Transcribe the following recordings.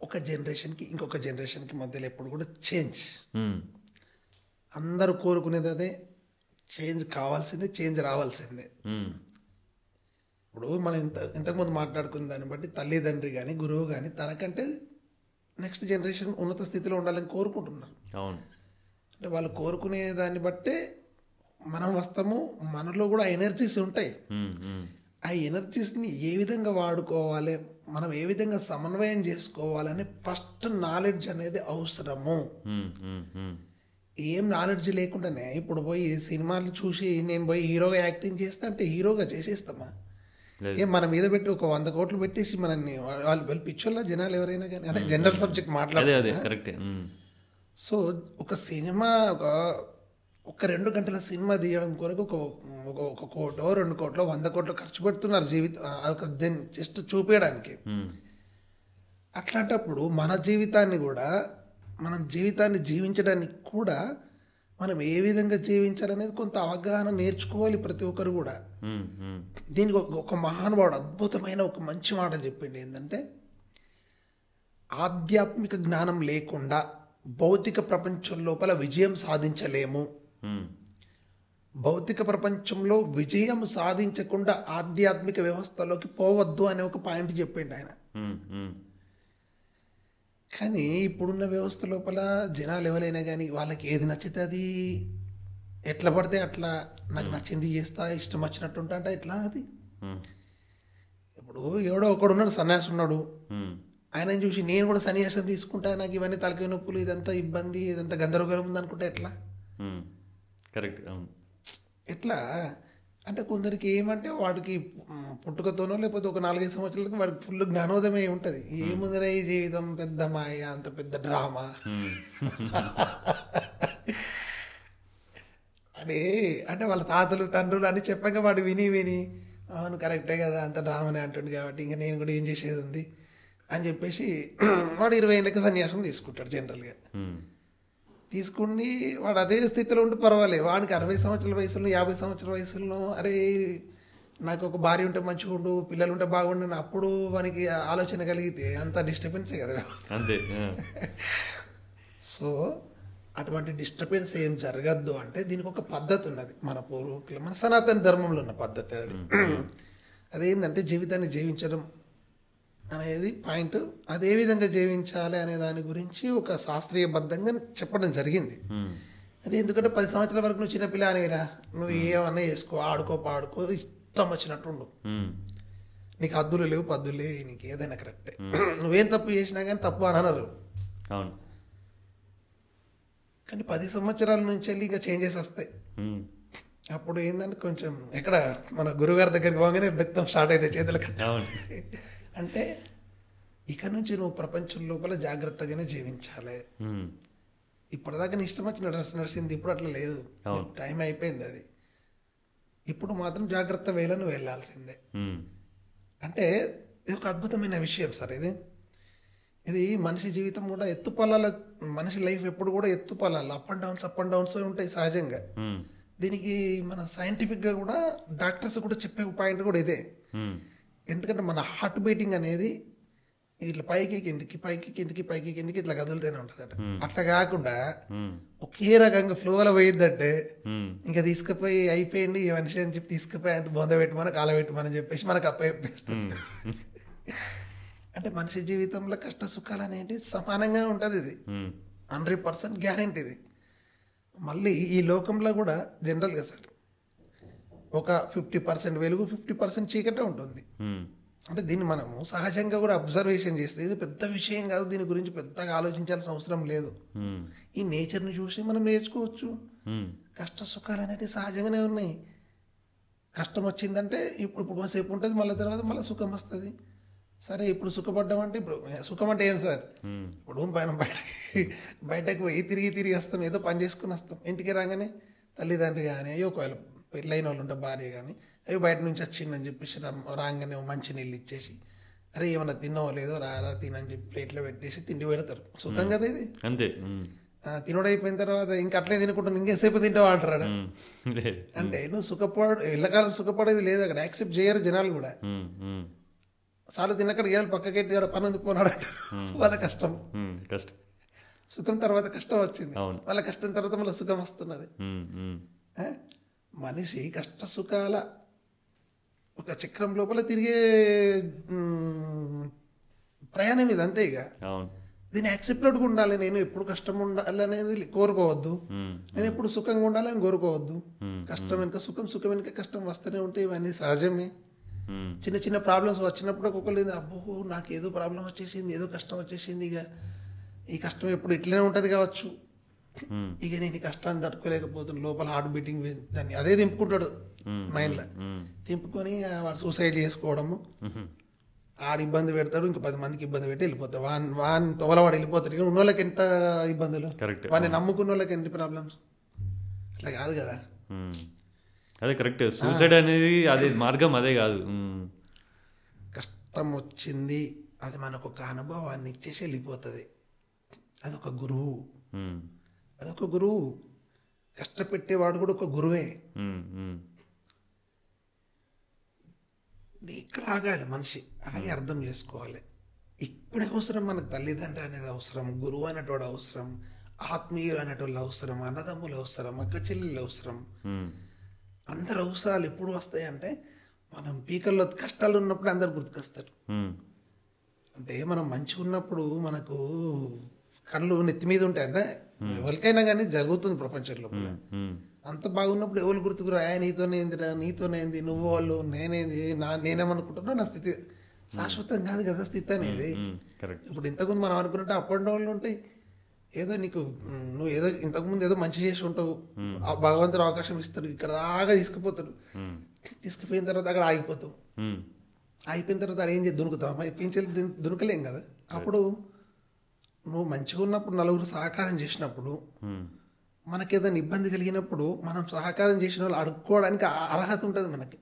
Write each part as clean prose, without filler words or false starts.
ఒక జనరేషన్కి ఇంకొక జనరేషన్కి మధ్యలో ఎప్పుడు కూడా చేంజ్. ఉమ్, అందరూ కోరుకునేది అదే, చేంజ్ కావాల్సిందే, చేంజ్ రావాల్సిందే. ఉమ్, ఇప్పుడు మనం ఇంతకుముందు మాట్లాడుకున్న దాన్ని బట్టి తల్లిదండ్రి కానీ గురువు కానీ తనకంటే నెక్స్ట్ జనరేషన్ ఉన్నత స్థితిలో ఉండాలని కోరుకుంటున్నారు. అవును. అంటే వాళ్ళు కోరుకునే దాన్ని బట్టే మనం వస్తాము. మనలో కూడా ఎనర్జీస్ ఉంటాయి. ఉమ్, ఉమ్, ఆ ఎనర్జీస్ని ఏ విధంగా వాడుకోవాలి, మనం ఏ విధంగా సమన్వయం చేసుకోవాలని ఫస్ట్ నాలెడ్జ్ అనేది అవసరము. ఉమ్, ఉమ్, ఉమ్, ఏం నాలెడ్జ్ లేకుండానే ఇప్పుడు పోయి సినిమాలు చూసి నేను పోయి హీరోగా యాక్టింగ్ చేస్తా అంటే హీరోగా చేసేస్తామా? లేదు. ఏం మన మీద పెట్టి ఒక 100 కోట్లు పెట్టేసి మనల్ని వాళ్ళు పిచ్చోళ్ళ జనాలు ఎవరైనా కానీ, అంటే జనరల్ సబ్జెక్ట్ అదే మాట్లాడుతున్నా. కరెక్టే. సో ఒక సినిమా ఒక 2 గంటల సినిమా తీయడం కొరకు ఒక కోటో 2 కోట్లో 100 కోట్లు ఖర్చు పెడుతున్నారు జీవితం జస్ట్ చూపించడానికి. అట్లాంటప్పుడు మన జీవితాన్ని జీవించడానికి కూడా మనం ఏ విధంగా జీవించాలనేది కొంత అవగాహన నేర్చుకోవాలి ప్రతి ఒక్కరు కూడా. దీనికి ఒక మహానుభావుడు అద్భుతమైన ఒక మంచి మాట చెప్పింది ఏంటంటే, ఆధ్యాత్మిక జ్ఞానం లేకుండా భౌతిక ప్రపంచం లోపల విజయం సాధించలేము. భౌతిక ప్రపంచంలో విజయం సాధించకుండా ఆధ్యాత్మిక వ్యవస్థలోకి పోవద్దు అనే ఒక పాయింట్ చెప్పిండు ఆయన. కానీ ఇప్పుడున్న వ్యవస్థ లోపల జనాలు ఎవరైనా కానీ వాళ్ళకి ఏది నచ్చితే అది ఎట్లా పడితే అట్లా, నాకు నచ్చింది చేస్తా, ఇష్టం వచ్చినట్టు ఉంటా అంటే ఎట్లా అది? ఇప్పుడు ఎవడో ఒకడున్నాడు, సన్యాసి ఉన్నాడు, ఆయన చూసి నేను కూడా సన్యాసం తీసుకుంటా, నాకు ఇవన్నీ తలకాయ నొప్పులు, ఇదంతా ఇబ్బంది, ఇదంతా గందరగోళం ఉంది అనుకుంటే ఎట్లా? కరెక్ట్. ఎట్లా అంటే కొందరికి ఏమంటే వాడికి పుట్టుకతోనో లేకపోతే ఒక 4-5 సంవత్సరాలకి వాడికి ఫుల్ జ్ఞానోదయం ఉంటుంది. ఏముందిరా ఈ జీవితం, పెద్ద మాయ, అంత పెద్ద డ్రామా అదే. అంటే వాళ్ళ తాతలు తండ్రులు అని చెప్పగా వాడు విని అవును కరెక్టే కదా, అంత డ్రామానే అంటుంది కాబట్టి ఇంకా నేను కూడా ఏం చేసేది ఉంది అని చెప్పేసి వాడు 20 ఏళ్ళకి సన్యాసం తీసుకుంటాడు. జనరల్గా తీసుకుని వాడు అదే స్థితిలో ఉంటే పర్వాలేదు. వాడికి 60 సంవత్సరాల వయసులో 50 సంవత్సరాల వయసులో అరే నాకు ఒక భార్య ఉంటే మంచిగా ఉండు, పిల్లలు ఉంటే బాగుండు, అప్పుడు వానికి ఆలోచన కలిగితే అంత డిస్టర్బెన్సే కదా వ్యవస్థ. అంతే. సో అటువంటి డిస్టర్బెన్స్ ఏం జరగద్దు అంటే దీనికి ఒక పద్ధతి ఉన్నది. మన పూర్వీకులు, మన సనాతన ధర్మంలో ఉన్న పద్ధతి అది. అదేంటంటే జీవితాన్ని జీవించడం అనేది పాయింట్. అదే విధంగా జీవించాలి అనే దాని గురించి ఒక శాస్త్రీయబద్ధంగా చెప్పడం జరిగింది. అది ఎందుకంటే 10 సంవత్సరాల వరకు నువ్వు చిన్నపిల్ల అనేవిరా, నువ్వు ఏమన్నా చేసుకో, ఆడుకో పాడుకో, ఇష్టం వచ్చినట్టు ఉండు, నీకు హద్దులు లేవు పద్దులు లేవు, నీకు ఏదైనా కరెక్టే, నువ్వేం తప్పు చేసినా కానీ తప్పు అని అనరు. కానీ 10 సంవత్సరాల నుంచి వెళ్ళి ఇంకా చేంజెస్ వస్తాయి. అప్పుడు ఏంటంటే కొంచెం ఎక్కడ మన గురుగారి దగ్గరికి పోగానే బెత్తం స్టార్ట్ అవుతాయి చేతుల కట్ట. అంటే ఇక నుంచి నువ్వు ప్రపంచం లోపల జాగ్రత్తగానే జీవించాలి. ఇప్పటిదాకా నీ ఇష్టం వచ్చిన నడిచింది, ఇప్పుడు అట్లా లేదు, టైం అయిపోయింది. అది ఇప్పుడు మాత్రం జాగ్రత్త వేళ నువ్వు వెళ్ళాల్సిందే. అంటే ఇది ఒక అద్భుతమైన విషయం సార్. ఇది మనిషి జీవితం కూడా ఎత్తుపల్లాల, మనిషి లైఫ్ ఎప్పుడు కూడా ఎత్తుపల్లాలి, అప్ అండ్ డౌన్స్ ఉంటాయి సహజంగా. దీనికి మన సైంటిఫిక్గా కూడా డాక్టర్స్ కూడా చెప్పే పాయింట్ కూడా ఇదే. ఎందుకంటే మన హార్ట్ బీటింగ్ అనేది ఇట్లా పైకి కిందికి పైకి కిందికి పైకి కిందికి ఇట్లా కదులుతూనే ఉంటుందట. అట్లా కాకుండా ఒకే రకంగా ఫ్లోలో పోయిద్దంటే ఇంకా తీసుకుపోయి అయిపోయింది ఈ మనిషి అని చెప్పి తీసుకుపోయి అంత బొంద పెట్టమని కాల పెట్టమని చెప్పేసి మనకు అప్పయిస్తుంది. అంటే మనిషి జీవితంలో కష్ట సుఖాలు అనేవి సమానంగానే ఉంటుంది. ఇది 100% గ్యారెంటీ. ఇది మళ్ళీ ఈ లోకంలో కూడా జనరల్గా సార్ ఒక 50% వెలుగు 50% చీకటే ఉంటుంది. అంటే దీన్ని మనము సహజంగా కూడా అబ్జర్వేషన్ చేస్తే ఇది పెద్ద విషయం కాదు, దీని గురించి పెద్దగా ఆలోచించాల్సిన అవసరం లేదు. ఈ నేచర్ని చూసి మనం నేర్చుకోవచ్చు. కష్ట సుఖాలు అనేవి సహజంగానే ఉన్నాయి. కష్టం వచ్చిందంటే ఇప్పుడు కొంతసేపు ఉంటుంది, మళ్ళీ తర్వాత మళ్ళీ సుఖం వస్తుంది. సరే ఇప్పుడు సుఖపడ్డామంటే, ఇప్పుడు సుఖం అంటే ఏంటి సార్, ఇప్పుడు మనం బయటకు పోయి తిరిగి వస్తాం, ఏదో పని చేసుకుని వస్తాం, ఇంటికి రాగానే తల్లిదండ్రి కానీ అయ్యో ఒకవేళ పెళ్ళైన వాళ్ళు ఉంటే భార్య కానీ అయ్యో బయట నుంచి వచ్చిందని చెప్పేసి రాగానే మంచి నీళ్ళు ఇచ్చేసి అరే ఏమన్నా తిన్నావో లేదో రారా తినని చెప్పి ప్లేట్లో పెట్టేసి తిండి పెడతారు. సుఖం కదా ఇది. అంతే. తినడైపోయిన తర్వాత ఇంకా అట్లే తినుకుంటాను, ఇంకేసేపు తింటావు అంటారా? అంటే నువ్వు ఎల్లకాలం సుఖపడేది లేదు అక్కడ, యాక్సెప్ట్ చేయరు జనాలు కూడా. సార్లు తినక్కడ ఇవ్వాలి పక్కకెట్టి పని ఉంది పోనాడు అంటారు. వాళ్ళ కష్టం కష్టం, సుఖం తర్వాత కష్టం వచ్చింది, అవును. వాళ్ళ కష్టం తర్వాత మళ్ళీ సుఖం వస్తున్నది. మనిషి కష్ట సుఖాల ఒక చక్రం లోపల తిరిగే ప్రయాణం ఇది, అంతే. ఇక దీన్ని యాక్సెప్టెడ్గా ఉండాలి. నేను ఎప్పుడు కష్టం ఉండాలి అనేది కోరుకోవద్దు, నేను ఎప్పుడు సుఖంగా ఉండాలని కోరుకోవద్దు. కష్టం వెనుక సుఖం, సుఖం వెనుక కష్టం వస్తూనే ఉంటే ఇవన్నీ సహజమే. చిన్న చిన్న ప్రాబ్లమ్స్ వచ్చినప్పుడు ఒక్కొక్కరు అబ్బో నాకు ఏదో ప్రాబ్లం వచ్చేసింది, ఏదో కష్టం వచ్చేసింది, ఇక ఈ కష్టం ఎప్పుడు ఇట్లనే ఉంటుంది కావచ్చు, ఇక నేను ఈ కష్టాన్ని తట్టుకోలేకపోతున్నాను. లోపల హార్ట్ బీటింగ్ దాన్ని అదే దింపుకుంటాడు మైండ్లో. తింపుకొని వాడు సూసైడ్ చేసుకోవడము, ఆడు ఇబ్బంది పెడతాడు, ఇంక 10 మందికి ఇబ్బంది పెట్టి వెళ్ళిపోతాడు. వాని తోలవాడు వెళ్ళిపోతాడు. ఇక ఉన్న వాళ్ళకి ఎంత ఇబ్బందులు, వాడిని నమ్ముకున్న వాళ్ళకి ఎన్ని ప్రాబ్లమ్స్. అట్లా కాదు కదా. అదే కరెక్ట్. సూసైడ్ అనేది అదే మార్గం, అదే కాదు. కష్టం వచ్చింది, అది మనకు ఒక అనుభవాన్ని ఇచ్చేసి వెళ్ళిపోతుంది. అదొక గురువు, అదొక గురువు. కష్టపెట్టేవాడు కూడా ఒక గురువే. ఇక్కడ ఆగాలి మనిషి, ఆగి అర్థం చేసుకోవాలి. ఇప్పుడే అవసరం మనకు తల్లిదండ్రులు అనేది అవసరం, గురువు అనేటోడు అవసరం, ఆత్మీయులు అనేటోళ్ళు అవసరం, అన్నదమ్ములు అవసరం, అక్క చెల్లెళ్ళు అవసరం. అందరు అవసరాలు ఎప్పుడు వస్తాయి అంటే మనం పీకల్లో కష్టాలు ఉన్నప్పుడు అందరు గుర్తుకొస్తారు. అంటే మనం మంచిగా ఉన్నప్పుడు మనకు కళ్ళు నెత్తి మీద ఉంటాయి. అంటే ఎవరికైనా కానీ జరుగుతుంది ప్రపంచంలో. అంత బాగున్నప్పుడు ఎవరు గుర్తుకురా, నీతోనేందిరా, నీతోనేంది, నువ్వు వాళ్ళు నేనేంది, నేనేమనుకుంటున్నా. నా స్థితి శాశ్వతం కాదు కదా స్థితి అనేది. ఇప్పుడు ఇంతకుముందు మనం అనుకున్నట్టు అప్ అండ్ డౌన్లు ఉంటాయి. ఏదో నీకు నువ్వు ఏదో ఇంతకుముందు ఏదో మంచి చేసి ఉంటావు, భగవంతుడు అవకాశం ఇస్తాడు, ఇక్కడ దాకా తీసుకుపోతాడు. తీసుకుపోయిన తర్వాత అక్కడ ఆగిపోతావు. ఆగిపోయిన తర్వాత అక్కడ ఏం చేసి దునుకుతావు, పెంచి దునకలేం కదా. అప్పుడు నువ్వు మంచిగా ఉన్నప్పుడు నలుగురు సహకారం చేసినప్పుడు, మనకేదైనా ఇబ్బంది కలిగినప్పుడు మనం సహకారం చేసిన వాళ్ళు అడుక్కోవడానికి అర్హత ఉంటుంది మనకి.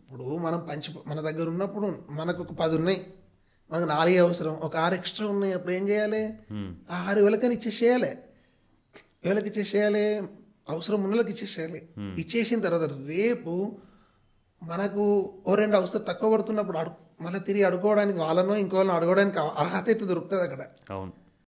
ఇప్పుడు మనం మన దగ్గర ఉన్నప్పుడు మనకు ఒక 10 ఉన్నాయి, మనకు 4 అవసరం, ఒక 6 ఎక్స్ట్రా ఉన్నాయి. అప్పుడు ఏం చేయాలి, ఆ 6 ఎవరికైనా ఇచ్చేసేయాలి. ఎవరికి ఇచ్చేసేయాలి, అవసరం ఉన్న వాళ్ళకి ఇచ్చేసేయాలి. ఇచ్చేసిన తర్వాత రేపు మనకు ఓ 2 అవసరం తక్కువ పడుతున్నప్పుడు మళ్ళీ తిరిగి అడుకోవడానికి వాళ్ళనో ఇంకోళ్ళని అడగడానికి అర్హత అయితే దొరుకుతుంది అక్కడ.